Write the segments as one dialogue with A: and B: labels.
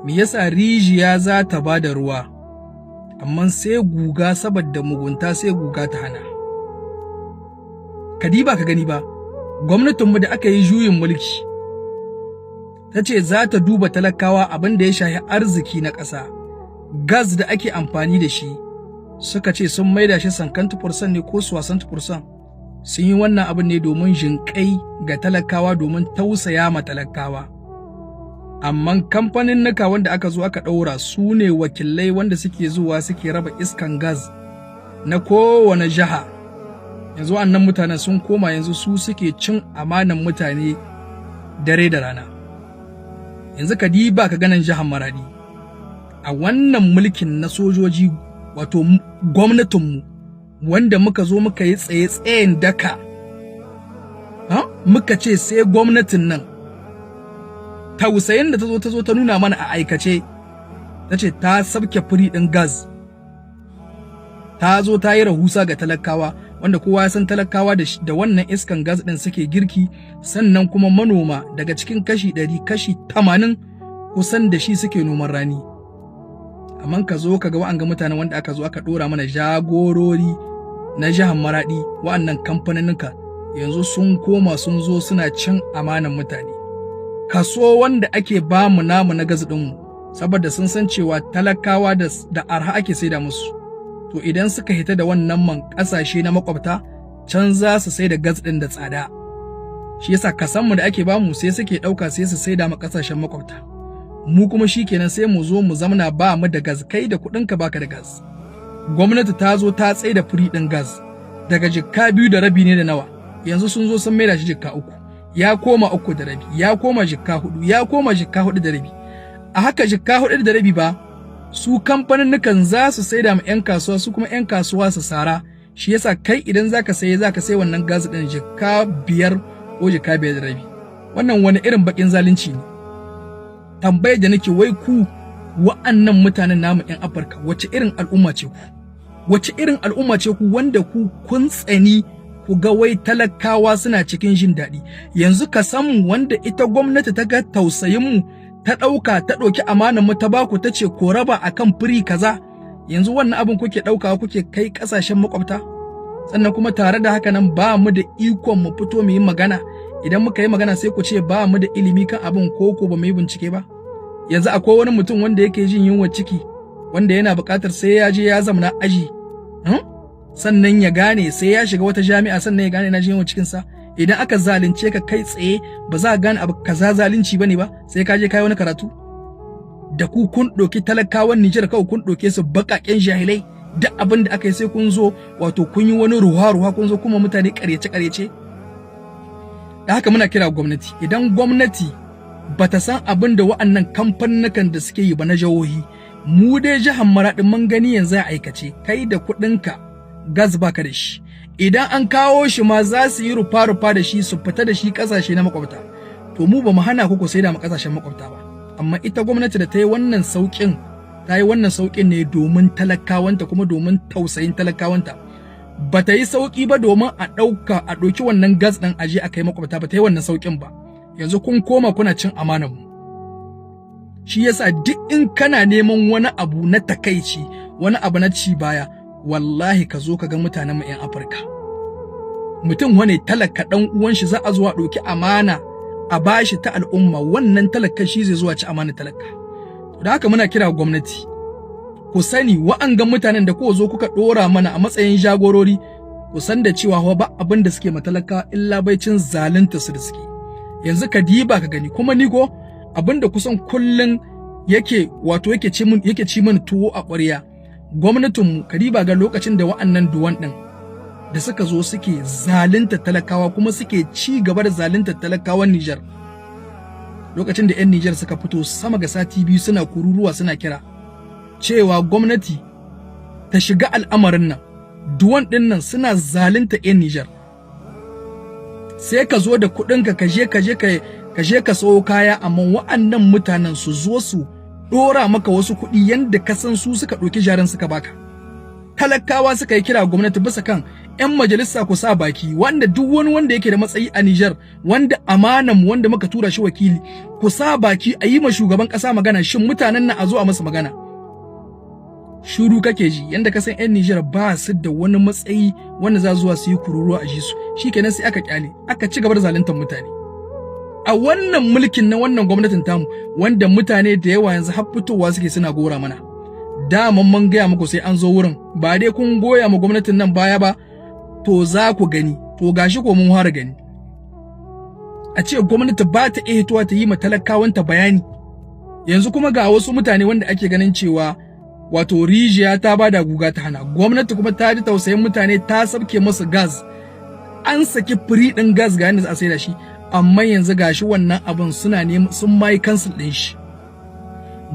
A: me yasa rijiya za ta ba da ruwa amma sai guga saboda mugunta sai guga ta hana. Kadiba ka gani ba, gwamnatinmu da aka yi juyin mulki ta ce za ta duba talakawa abin da ya shahi arziki na ƙasa, gas da ake amfani da shi suka ce sun maida shi 50% ne ko 60%. Sun yi wannan abin ne domin jinƙai ga talakawa, domin tausaya ma talakawa. Amma kamfanin nuka wanda aka zo aka ɗaura su ne wakilai wanda suke zuwa suke raba iskan gas na kowane jiha. Yanzu annan mutanen sun koma yanzu su suke cin amanan mutane dare da rana. Yanzu ka diba ka ganin jihar Maradi a wannan mulkin na sojoji, wato gwamnatinmu wanda muka zo muka yi tsaye-tsayen daka, muka ce sai gwamnatin nan tausayin da ta zo ta nuna mana a aikace, ta ce ta sabke firi ɗin gas, ta zo ta yi rahusa ga talakawa, wanda kowa ya san talakawa da wannan iskan gas ɗin suke girki, sannan kuma manoma daga cikin kashi 100 kashi 80 kusan da shi suke noman rani. Amma ka zo ka ga wa'anga mutanen wanda aka zo aka ɗora mana jagorori na jihar Maradi, wa'annan kamfanoninka yanzu sun koma sun zo suna cin amanan mutane. Kaso wanda ake ba mu namu na gas ɗinmu, saboda sun san cewa talakawa da arha ake saida musu, to idan suka hita da wannan man ƙasashe na makwabta, can za su saida gas ɗin da tsada. Shi yasa kasanmu da ake bamu sai suke ɗauka sai su saida ma ƙasashen makwabta. Mu kuma shikenan sai mu zo mu zamana ba mu da gas, kai da kuɗinka baka da gas. Gwamnati ta zo ta tsaye da firi ɗin gas daga jikka 2.5 ne da nawa, yanzu sun zo sun maida shi jikka 3, ya koma 3.5, ya koma jikka 4, ya koma jikka 4.5. A haka jikka 4.5 ba, su kamfaninnukan za su saida ma 'yan kasuwa, su kuma 'yan kasuwa su sara. Shi yasa kai idan zaka sai wannan gas ɗin jikka 5 ko jikka 5.5. Wannan wani irin bakin zalunci ne? Tambayar da nake, wai ku wa'annan mutanen namu 'yan Afirka wace irin al'umma ce ku? Wace irin al'umma ce ku wanda ku kun tsani ku ga wai talakawa suna cikin jin daɗi? Yanzu ka san wanda ita gwamnati ta ga tausayin mu, ta ɗauki amanar mu ta baku, ta ce ko raba akan firi kaza. Yanzu wannan abin kuke ɗaukawa kuke kai ƙasashen makwabta, sannan kuma tare da haka nan ba mu da ikon mu fito mu yi magana. Idan muka yi magana sai ku ce ba mu da ilimi kan abin ko ba mu yi bincike ba. Yanzu akwai wani mutum wanda yake jin yunwa ciki, wanda yana buƙatar sai ya je ya zamana aji, sannan ya gane, sai ya shiga wata jami'a sannan ya gane na jin yunwa cikinsa. Idan aka zalunce ka kai tsaye ba za ka gane abu kaza zalunci bane ba, sai ka je kai wani karatu. Da ku kun ɗauki talakawan Nijar kawai kun ɗauke su baƙaƙen jahilai, duk abin da aka yi sai kun zo wato kun yi wani ruwa kun zo kuma mutane ƙaryace. Da haka muna kira gwamnati, idan gwamnati bata san abin da wa'annan kamfanukan da suke yi ba na jihohi, mu dai jihar Maradi mun gani yanzu a aikace, kai da kuɗinka gas baka da shi. Idan an kawo shi ma za su yi rufa-rufa da shi su fita da shi ƙasashe na makwabta. To mu ba mu hana ku sai da mu ƙasashen makwabta ba. Amma ita gwamnati da ta yi wannan sauƙin ne domin talakawanta, kuma domin tausayin talakawanta. Ba ta yi sauƙi ba domin a ɗauki wannan gas ɗin aje a kai makwabta, ba ta yi wannan sauƙin ba. Yanzu kun koma kuna cin amanar mu. Shi yasa duk in kana neman wani abu na takaici, wani abu na ci baya, wallahi ka zo ka ga mutanen mu 'yan Afirka. Mutum wane talaka ɗan uwan shi za a zo a ɗauki amana a bashi ta al'umma, wannan talaka shi zai zuwa ci amana talaka. Da haka muna kira gwamnati, ku sani wa'angan mutanen da kuka zo kuka ɗora mana a matsayin jagorori, ku san da cewa ba abin da suke matalaka illa baicin zalunta su da suke. Yanzu ka diba ka gani, kuma ni ko abinda kusan kullun yake ci min tuwo a ƙwarya, gwamnatinmu ka diba ga lokacin da wa'annan duwan ɗin da suka zo suke zalunta talakawa, kuma suke ci gaba da zalunta talakawan Nijar. Lokacin da 'yan Nijar suka fito sama ga sati 2 suna kururuwa suna kira cewa gwamnati ta shiga al'amarin nan, duwan ɗin nan suna zalunta 'yan Nijar. Sai ka zo da kuɗinka ka je ka sayo kaya, amma wa'annan mutanen su zo su ɗora maka wasu kuɗi yanda ka san su suka ɗauki jarin suka baka. Talakawa suka yi kira gwamnati bisa kan 'yan majalisa ku sa baki, wanda duk wani wanda yake da matsayi a Niger, wanda amanan wanda muka tura shi wakili, ku sa baki a yi ma shugaban kasa magana, shin mutanen nan a zo a masa magana. Shuru kake ji, yanda ka san 'yan Niger ba su da wani matsayi wanda za zuwa su yi kururuwa a ji su, shikenan sai aka kyale, aka ci gaba da zaluntar mutane. A wannan mulkin na wannan gwamnatin tamu, wanda mutane da yawa yanzu har fitowa suke suna gora mana. Daman mun gaya muku sai an zo wurin, ba dai kun goya ma gwamnatin nan baya ba, to za ku gani, to gashi ko mun fara gani. A ce gwamnati ba ta iya hitowa ta yi ma talakawanta bayani. Yanzu kuma ga wasu mutane wanda ake ganin cewa wato rijiya ta bada guga ta hana, gwamnati kuma ta ji tausayin mutane ta sabke musu gas. An saki free din gas ga yanda za a saida shi, amma yanzu gashi wannan abin suna neman sun mai cancel din shi.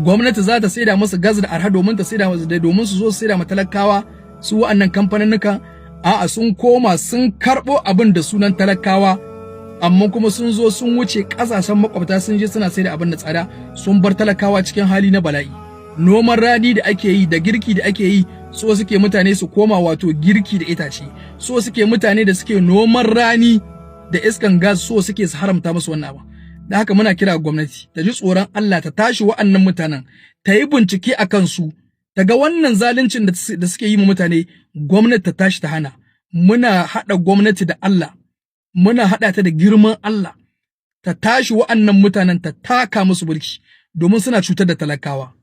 A: Gwamnati za ta saida musu gas da arha domin ta saida musu domin su zo su saida ma talakawa su wa'annan kamfaninnuka. A'a, sun koma sun karbo abin da sunan talakawa, amma kuma sun zo sun wuce kasashen makwabta sun je suna saida abin da tsada, sun bar talakawa cikin hali na bala'i. Noman rani da ake yi da girki da ake yi, so suke mutane su koma wato girki da itace, so suke mutane da suke noman rani da iskan gas, so suke su haramta musu wannan abu. Da haka muna kira gwamnati ta ji tsoron Allah, ta tashi wa'annan mutanen, ta yi bincike a kansu, ta ga wannan zaluncin da suke yi mu mutane, gwamnati ta tashi ta hana. Muna haɗa gwamnati da Allah, muna haɗa ta da girman Allah, ta tashi wa'annan mutanen ta taka musu burki, domin suna cutar da talakawa.